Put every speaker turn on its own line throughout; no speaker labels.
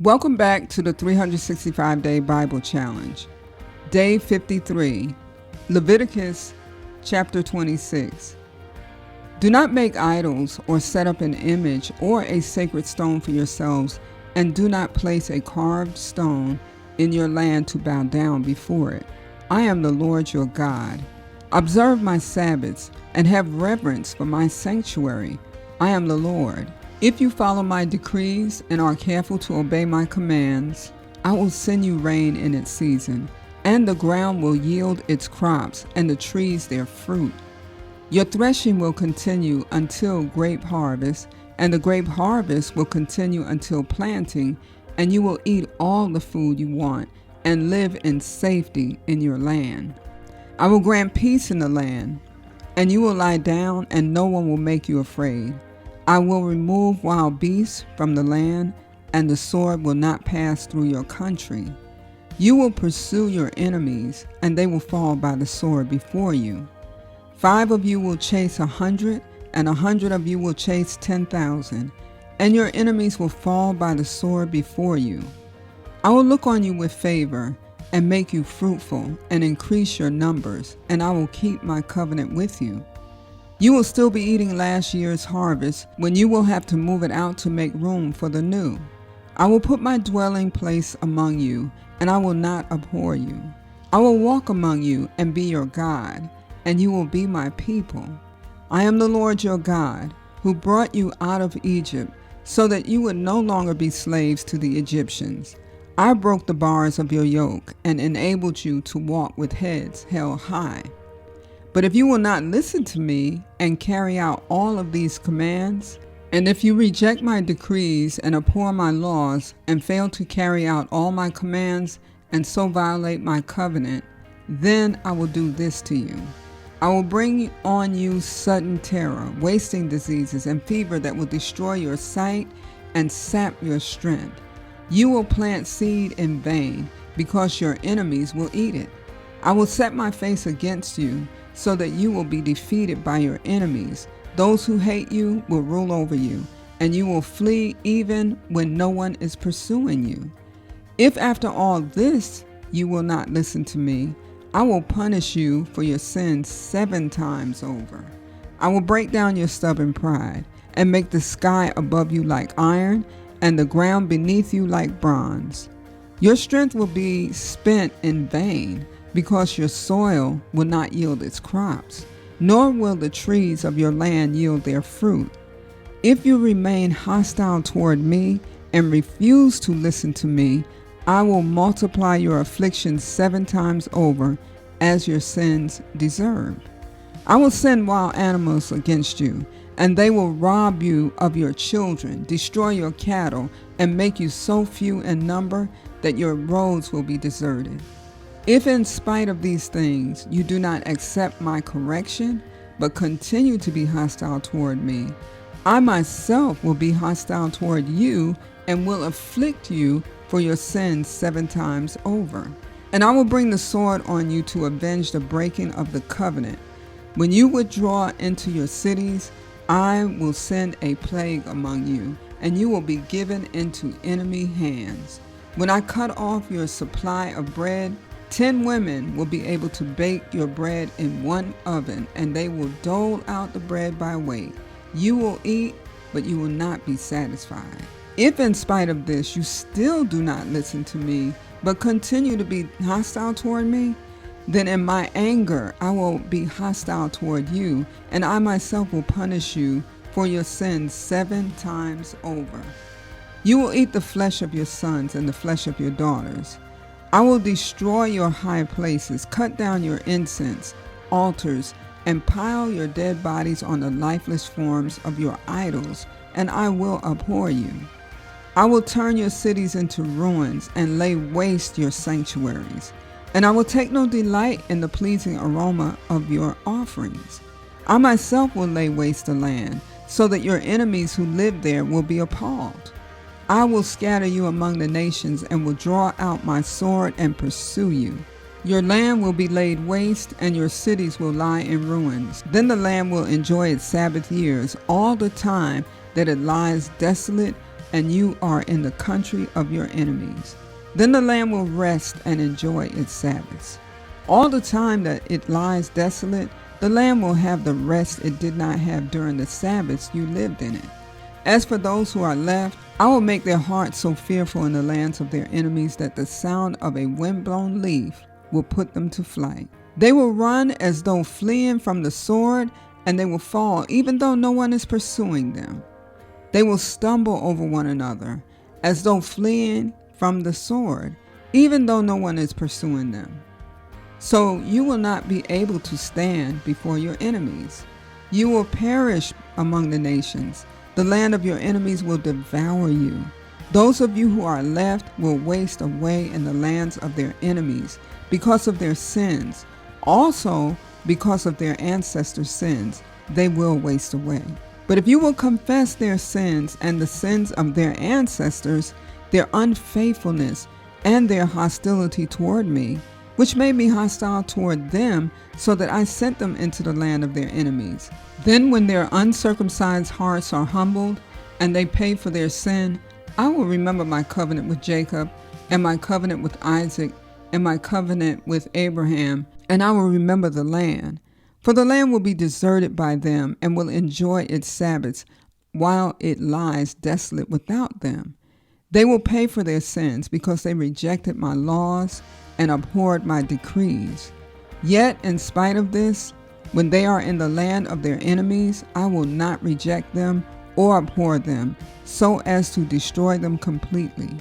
Welcome back to the 365-Day Bible Challenge. Day 53, Leviticus chapter 26. Do not make idols or set up an image or a sacred stone for yourselves, and do not place a carved stone in your land to bow down before it. I am the Lord your God. Observe my Sabbaths and have reverence for my sanctuary. I am the Lord. If you follow my decrees and are careful to obey my commands, I will send you rain in its season, and the ground will yield its crops and the trees their fruit. Your threshing will continue until grape harvest, and the grape harvest will continue until planting, and you will eat all the food you want and live in safety in your land. I will grant peace in the land, and you will lie down, and no one will make you afraid. I will remove wild beasts from the land, and the sword will not pass through your country. You will pursue your enemies, and they will fall by the sword before you. 5 of you will chase 100, and 100 of you will chase 10,000, and your enemies will fall by the sword before you. I will look on you with favor, and make you fruitful, and increase your numbers, and I will keep my covenant with you. You will still be eating last year's harvest when you will have to move it out to make room for the new. I will put my dwelling place among you, and I will not abhor you. I will walk among you and be your God, and you will be my people. I am the Lord your God, who brought you out of Egypt, so that you would no longer be slaves to the Egyptians. I broke the bars of your yoke and enabled you to walk with heads held high. But if you will not listen to me and carry out all of these commands, and if you reject my decrees and abhor my laws and fail to carry out all my commands and so violate my covenant, then I will do this to you. I will bring on you sudden terror, wasting diseases, and fever that will destroy your sight and sap your strength. You will plant seed in vain because your enemies will eat it. I will set my face against you, so that you will be defeated by your enemies. Those who hate you will rule over you, and you will flee even when no one is pursuing you. If after all this you will not listen to me, I will punish you for your sins 7 times over. I will break down your stubborn pride, and make the sky above you like iron, and the ground beneath you like bronze. Your strength will be spent in vain, because your soil will not yield its crops, nor will the trees of your land yield their fruit. If you remain hostile toward me and refuse to listen to me, I will multiply your afflictions 7 times over, as your sins deserve. I will send wild animals against you, and they will rob you of your children, destroy your cattle, and make you so few in number that your roads will be deserted. If in spite of these things you do not accept my correction, but continue to be hostile toward me, I myself will be hostile toward you and will afflict you for your sins 7 times over. And I will bring the sword on you to avenge the breaking of the covenant. When you withdraw into your cities, I will send a plague among you, and you will be given into enemy hands. When I cut off your supply of bread, 10 women will be able to bake your bread in one oven, and they will dole out the bread by weight. You will eat, but you will not be satisfied. If in spite of this you still do not listen to me, but continue to be hostile toward me, then in my anger I will be hostile toward you, and I myself will punish you for your sins 7 times over. You will eat the flesh of your sons and the flesh of your daughters. I will destroy your high places, cut down your incense altars, and pile your dead bodies on the lifeless forms of your idols, and I will abhor you. I will turn your cities into ruins and lay waste your sanctuaries, and I will take no delight in the pleasing aroma of your offerings. I myself will lay waste the land, so that your enemies who live there will be appalled. I will scatter you among the nations and will draw out my sword and pursue you. Your land will be laid waste, and your cities will lie in ruins. Then the land will enjoy its Sabbath years all the time that it lies desolate, and you are in the country of your enemies. Then the land will rest and enjoy its Sabbaths. All the time that it lies desolate, the land will have the rest it did not have during the Sabbaths you lived in it. As for those who are left, I will make their hearts so fearful in the lands of their enemies that the sound of a windblown leaf will put them to flight. They will run as though fleeing from the sword, and they will fall even though no one is pursuing them. They will stumble over one another as though fleeing from the sword, even though no one is pursuing them. So you will not be able to stand before your enemies. You will perish among the nations. The land of your enemies will devour you. Those of you who are left will waste away in the lands of their enemies because of their sins. Also, because of their ancestors' sins, they will waste away. But if you will confess their sins and the sins of their ancestors, their unfaithfulness and their hostility toward me, which made me hostile toward them, so that I sent them into the land of their enemies. Then when their uncircumcised hearts are humbled, and they pay for their sin, I will remember my covenant with Jacob, and my covenant with Isaac, and my covenant with Abraham, and I will remember the land. For the land will be deserted by them, and will enjoy its Sabbaths, while it lies desolate without them. They will pay for their sins, because they rejected my laws and abhorred my decrees. Yet, in spite of this, when they are in the land of their enemies, I will not reject them or abhor them, so as to destroy them completely,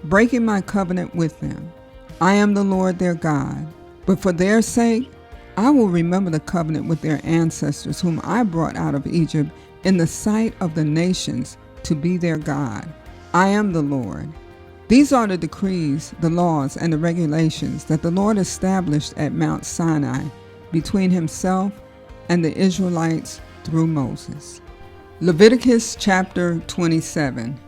breaking my covenant with them. I am the Lord their God. But for their sake, I will remember the covenant with their ancestors, whom I brought out of Egypt in the sight of the nations to be their God. I am the Lord. These are the decrees, the laws, and the regulations that the Lord established at Mount Sinai between himself and the Israelites through Moses. Leviticus chapter 27.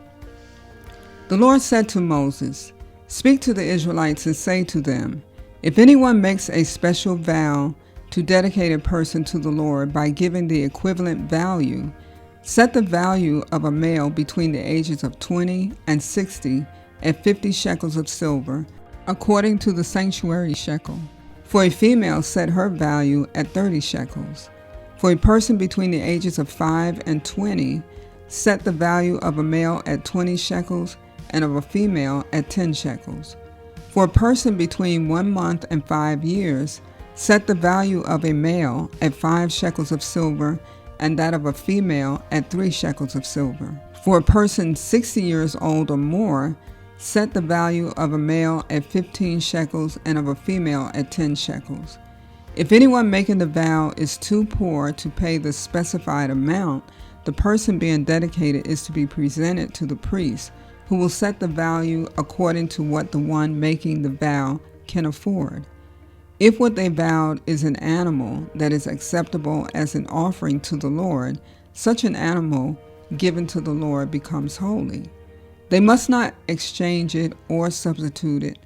The Lord said to Moses, "Speak to the Israelites and say to them, if anyone makes a special vow to dedicate a person to the Lord by giving the equivalent value, set the value of a male between the ages of 20 and 60 at 50 shekels of silver, according to the sanctuary shekel. For a female, set her value at 30 shekels. For a person between the ages of 5 and 20, set the value of a male at 20 shekels and of a female at 10 shekels. For a person between 1 month and 5 years, set the value of a male at 5 shekels of silver and that of a female at 3 shekels of silver. For a person 60 years old or more, set the value of a male at 15 shekels and of a female at 10 shekels. If anyone making the vow is too poor to pay the specified amount, the person being dedicated is to be presented to the priest, who will set the value according to what the one making the vow can afford. If what they vowed is an animal that is acceptable as an offering to the Lord, such an animal given to the Lord becomes holy. They must not exchange it or substitute it.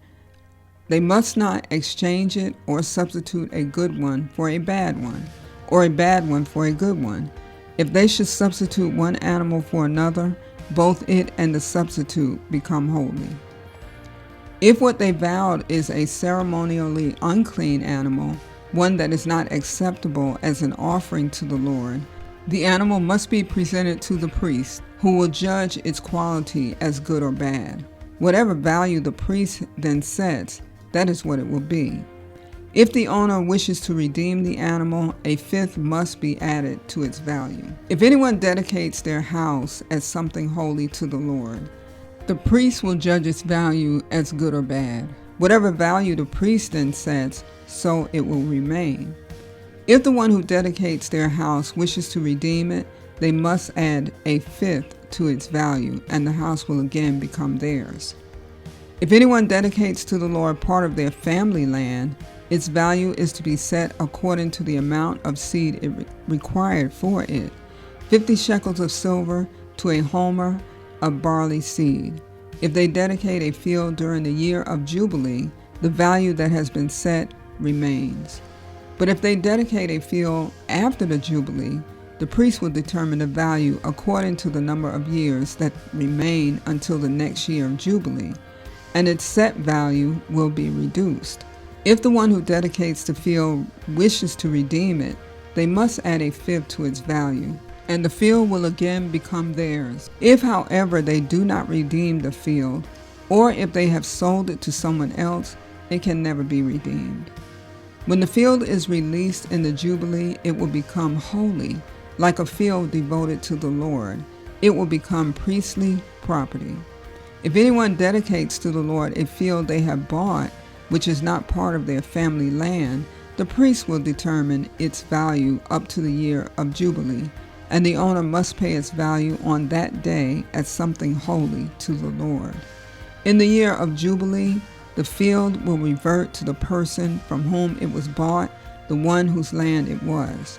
They must not exchange it or substitute a good one for a bad one, or a bad one for a good one. If they should substitute one animal for another, both it and the substitute become holy. If what they vowed is a ceremonially unclean animal, one that is not acceptable as an offering to the Lord, the animal must be presented to the priest, who will judge its quality as good or bad. Whatever value the priest then sets, that is what it will be. If the owner wishes to redeem the animal, a fifth must be added to its value. If anyone dedicates their house as something holy to the Lord, the priest will judge its value as good or bad. Whatever value the priest then sets, so it will remain. If the one who dedicates their house wishes to redeem it, they must add a fifth to its value, and the house will again become theirs. If anyone dedicates to the Lord part of their family land, its value is to be set according to the amount of seed it required for it, 50 shekels of silver to a homer of barley seed. If they dedicate a field during the year of Jubilee, the value that has been set remains. But if they dedicate a field after the Jubilee, The priest will determine the value according to the number of years that remain until the next year of Jubilee, and its set value will be reduced. If the one who dedicates the field wishes to redeem it, they must add a fifth to its value, and the field will again become theirs. If, however, they do not redeem the field, or if they have sold it to someone else, it can never be redeemed. When the field is released in the Jubilee, it will become holy, like a field devoted to the Lord. It will become priestly property. If anyone dedicates to the Lord a field they have bought, which is not part of their family land, the priest will determine its value up to the year of Jubilee, and the owner must pay its value on that day as something holy to the Lord. In the year of Jubilee, the field will revert to the person from whom it was bought, the one whose land it was.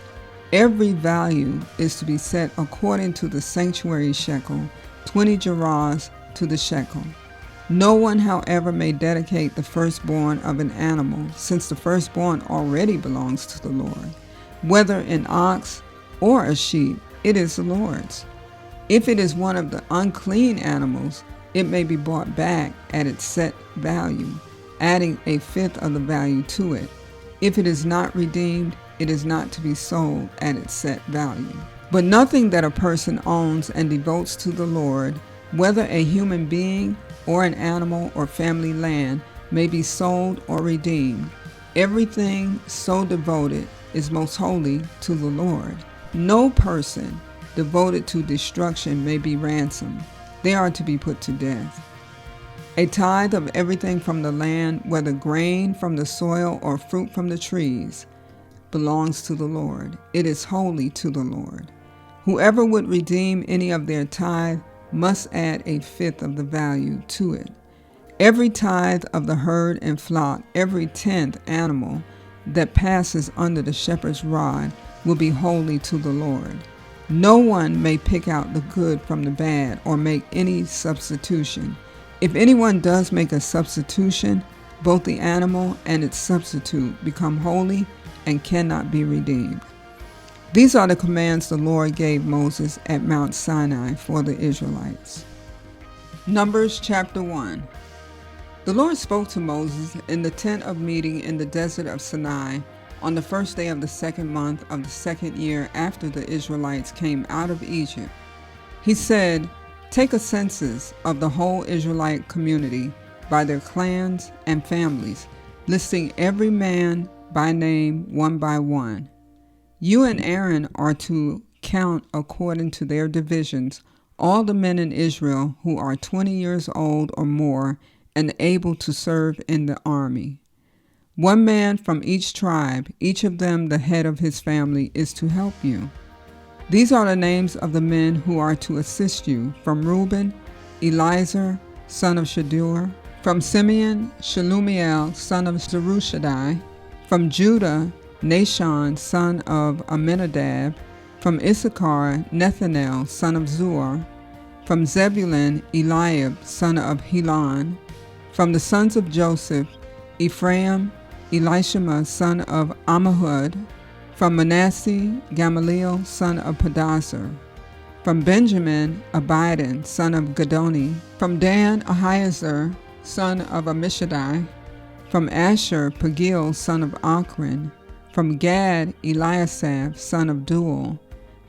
Every value is to be set according to the sanctuary shekel, 20 gerahs to the shekel. No one, however, may dedicate the firstborn of an animal, since the firstborn already belongs to the Lord. Whether an ox or a sheep, it is the Lord's. If it is one of the unclean animals, it may be bought back at its set value, adding a fifth of the value to it. If it is not redeemed, it is not to be sold at its set value. But nothing that a person owns and devotes to the Lord, whether a human being or an animal or family land, may be sold or redeemed. Everything so devoted is most holy to the Lord. No person devoted to destruction may be ransomed. They are to be put to death. A tithe of everything from the land, whether grain from the soil or fruit from the trees, belongs to the Lord. It is holy to the Lord. Whoever would redeem any of their tithe must add a fifth of the value to it. Every tithe of the herd and flock, every 10th animal that passes under the shepherd's rod will be holy to the Lord. No one may pick out the good from the bad or make any substitution. If anyone does make a substitution, both the animal and its substitute become holy and cannot be redeemed. These are the commands the Lord gave Moses at Mount Sinai for the Israelites. Numbers chapter 1. The Lord spoke to Moses in the tent of meeting in the desert of Sinai on the first day of the second month of the second year after the Israelites came out of Egypt. He said, "Take a census of the whole Israelite community by their clans and families, listing every man by name one by one. You and Aaron are to count according to their divisions all the men in Israel who are 20 years old or more and able to serve in the army. One man from each tribe, each of them the head of his family, is to help you. These are the names of the men who are to assist you. From Reuben, Eliezer, son of Shadur. From Simeon, Shelumiel, son of Zerushadai. From Judah, Nashon, son of Amminadab. From Issachar, Nethanel, son of Zuar. From Zebulun, Eliab, son of Helon. From the sons of Joseph, Ephraim, Elishama, son of Ammihud. From Manasseh, Gamaliel, son of Pedasur. From Benjamin, Abidan, son of Gedoni. From Dan, Ahiezer, son of Ammishaddai. From Asher, Pagiel, son of Achran. From Gad, Eliasaph, son of Duel.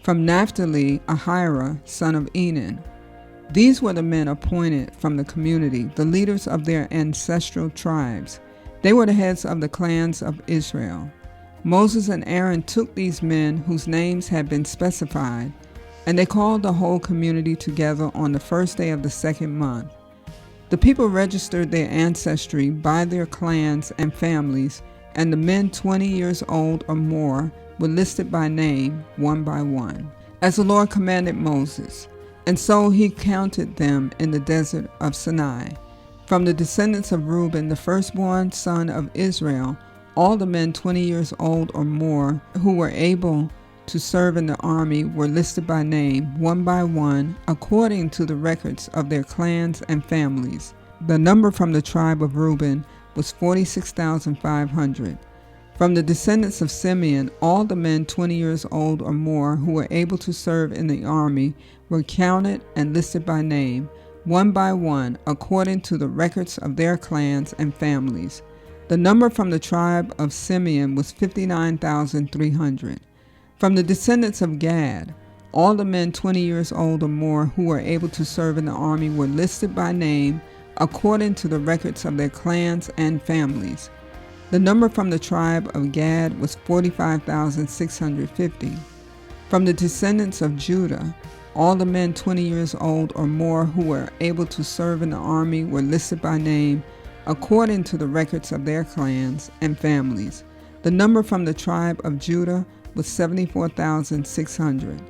From Naphtali, Ahira, son of Enan. These were the men appointed from the community, the leaders of their ancestral tribes. They were the heads of the clans of Israel. Moses and Aaron took these men whose names had been specified, and they called the whole community together on the first day of the second month. The people registered their ancestry by their clans and families, and the men 20 years old or more were listed by name, one by one, as the Lord commanded Moses. And so he counted them in the desert of Sinai. From the descendants of Reuben, the firstborn son of Israel, all the men 20 years old or more who were able to serve in the army were listed by name, one by one, according to the records of their clans and families. The number from the tribe of Reuben was 46,500. From the descendants of Simeon, all the men 20 years old or more who were able to serve in the army were counted and listed by name, one by one, according to the records of their clans and families. The number from the tribe of Simeon was 59,300. From the descendants of Gad, all the men 20 years old or more who were able to serve in the army were listed by name, according to the records of their clans and families. The number from the tribe of Gad was 45,650. From the descendants of Judah, all the men 20 years old or more who were able to serve in the army were listed by name, according to the records of their clans and families. The number from the tribe of Judah was 74,600.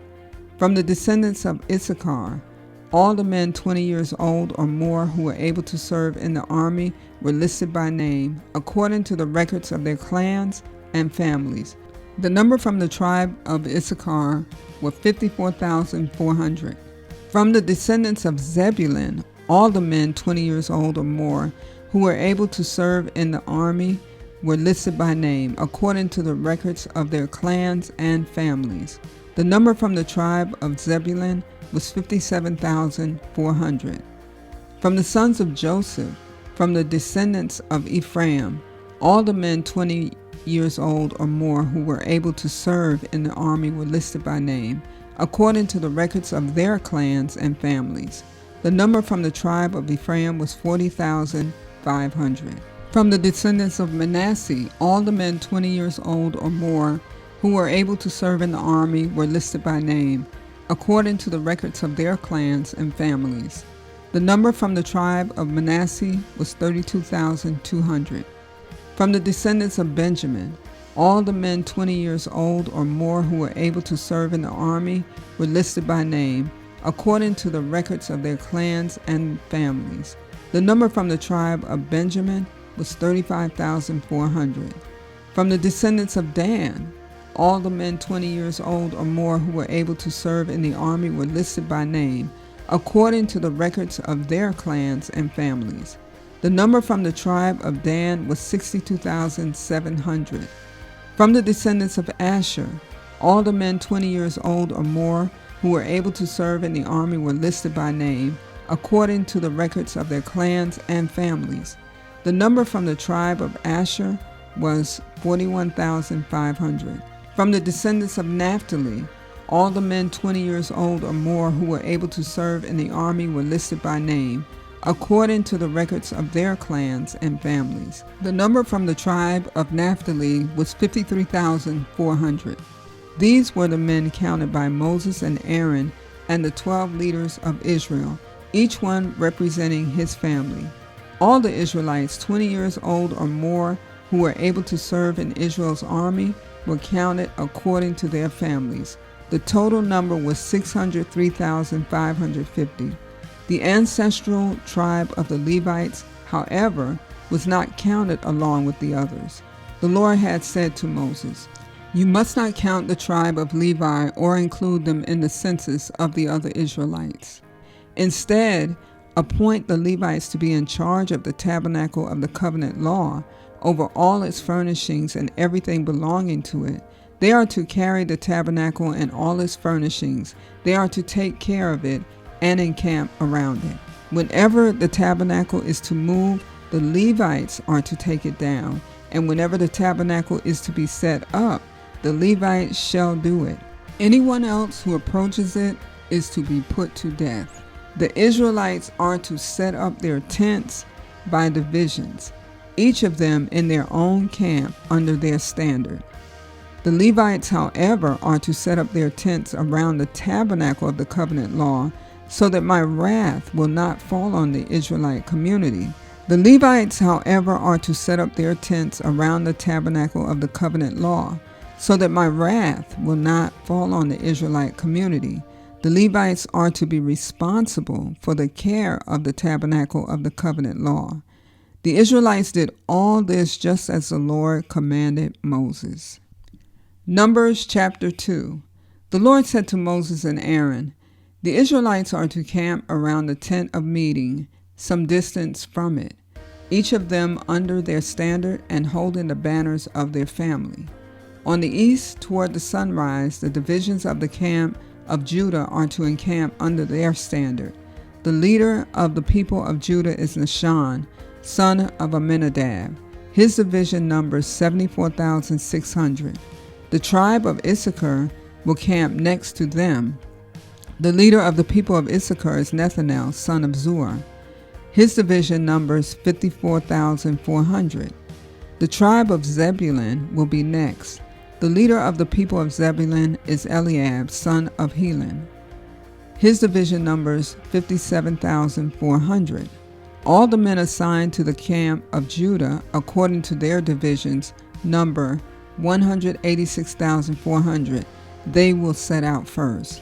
From the descendants of Issachar, all the men 20 years old or more who were able to serve in the army were listed by name, according to the records of their clans and families. The number from the tribe of Issachar was 54,400. From the descendants of Zebulun, all the men 20 years old or more who were able to serve in the army were listed by name, according to the records of their clans and families. The number from the tribe of Zebulun was 57,400. From the sons of Joseph, from the descendants of Ephraim, all the men 20 years old or more who were able to serve in the army were listed by name, according to the records of their clans and families. The number from the tribe of Ephraim was 40,500. From the descendants of Manasseh, all the men 20 years old or more who were able to serve in the army were listed by name, according to the records of their clans and families. The number from the tribe of Manasseh was 32,200. From the descendants of Benjamin, all the men 20 years old or more who were able to serve in the army were listed by name, according to the records of their clans and families. The number from the tribe of Benjamin was 35,400. From the descendants of Dan, all the men 20 years old or more who were able to serve in the army were listed by name, according to the records of their clans and families. The number from the tribe of Dan was 62,700. From the descendants of Asher, all the men 20 years old or more who were able to serve in the army were listed by name, according to the records of their clans and families. The number from the tribe of Asher was 41,500. From the descendants of Naphtali, all the men 20 years old or more who were able to serve in the army were listed by name, according to the records of their clans and families. The number from the tribe of Naphtali was 53,400. These were the men counted by Moses and Aaron and the 12 leaders of Israel, each one representing his family. All the Israelites 20 years old or more who were able to serve in Israel's army were counted according to their families. The total number was 603,550. The ancestral tribe of the Levites, however, was not counted along with the others. The Lord had said to Moses, "You must not count the tribe of Levi or include them in the census of the other Israelites. Instead, appoint the Levites to be in charge of the tabernacle of the covenant law, over all its furnishings and everything belonging to it. They are to carry the tabernacle and all its furnishings. They are to take care of it and encamp around it. Whenever the tabernacle is to move, the Levites are to take it down, and whenever the tabernacle is to be set up, the Levites shall do it. Anyone else who approaches it is to be put to death. The Israelites are to set up their tents by divisions, each of them in their own camp under their standard. The Levites, however, are to set up their tents around the tabernacle of the covenant law, so that my wrath will not fall on the Israelite community. The Levites, however, are to set up their tents around the tabernacle of the covenant law, so that my wrath will not fall on the Israelite community. The Levites are to be responsible for the care of the tabernacle of the covenant law. The Israelites did all this just as the Lord commanded Moses. Numbers chapter 2. The Lord said to Moses and Aaron, "The Israelites are to camp around the tent of meeting, some distance from it. each of them under their standard and holding the banners of their family. On the east, toward the sunrise, the divisions of the camp of Judah are to encamp under their standard. The leader of the people of Judah is Nahshon, son of Amminadab. His division numbers 74,600. The tribe of Issachar will camp next to them. The leader of the people of Issachar is Nethanel, son of Zuar. His division numbers 54,400. The tribe of Zebulun will be next. The leader of the people of Zebulun is Eliab, son of Helon. His division numbers 57,400. All the men assigned to the camp of Judah, according to their divisions, number 186,400. They will set out first.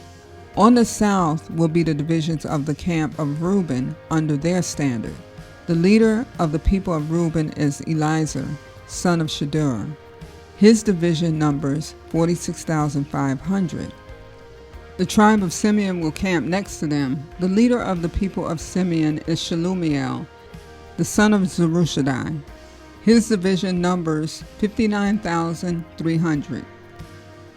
On the south will be the divisions of the camp of Reuben under their standard. The leader of the people of Reuben is Elizur, son of Shedeur. His division numbers 46,500. The tribe of Simeon will camp next to them. The leader of the people of Simeon is Shelumiel, the son of Zurishaddai. His division numbers 59,300.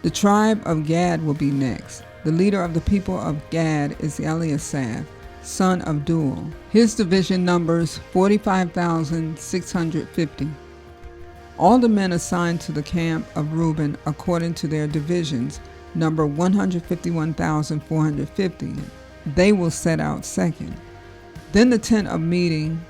The tribe of Gad will be next. The leader of the people of Gad is Eliasaph, son of Duel. His division numbers 45,650. All the men assigned to the camp of Reuben according to their divisions number 151,450. They will set out second. Then the tent of meeting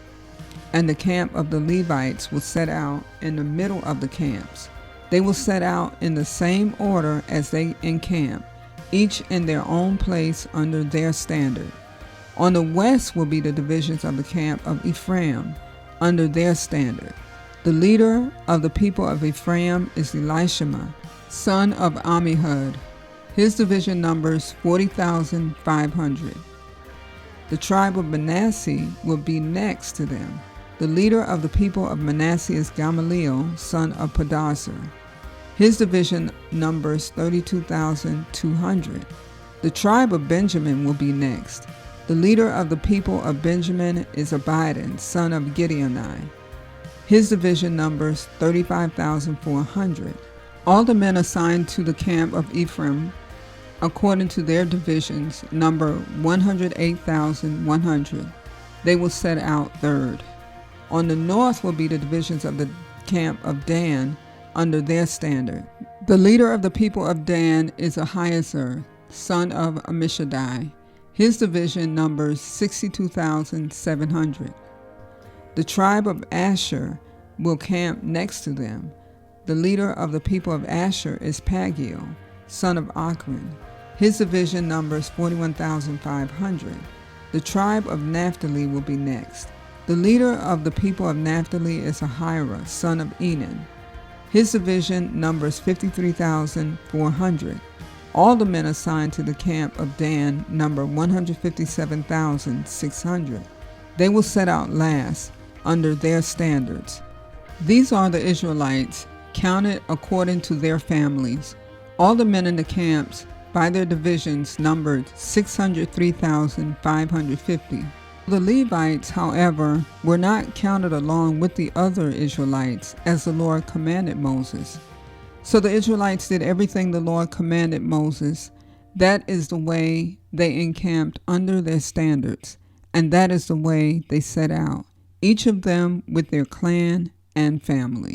and the camp of the Levites will set out in the middle of the camps. They will set out in the same order as they encamp, each in their own place under their standard. On the west will be the divisions of the camp of Ephraim under their standard. The leader of the people of Ephraim is Elishama, son of Ammihud. His division numbers 40,500. The tribe of Manasseh will be next to them. The leader of the people of Manasseh is Gamaliel, son of Pedasur. His division numbers 32,200. The tribe of Benjamin will be next. The leader of the people of Benjamin is Abidan, son of Gideoni. His division numbers 35,400. All the men assigned to the camp of Ephraim, according to their divisions, number 108,100. They will set out third. On the north will be the divisions of the camp of Dan under their standard. The leader of the people of Dan is Ahiezer, son of Ammishaddai. His division numbers 62,700. The tribe of Asher will camp next to them. The leader of the people of Asher is Pagiel, son of Achran. His division numbers 41,500. The tribe of Naphtali will be next. The leader of the people of Naphtali is Ahira, son of Enan. His division numbers 53,400. All the men assigned to the camp of Dan number 157,600. They will set out last under their standards. These are the Israelites, counted according to their families. All the men in the camps by their divisions numbered 603,550. The Levites, however, were not counted along with the other Israelites as the Lord commanded Moses. So the Israelites did everything the Lord commanded Moses. That is the way they encamped under their standards, and that is the way they set out, each of them with their clan and family.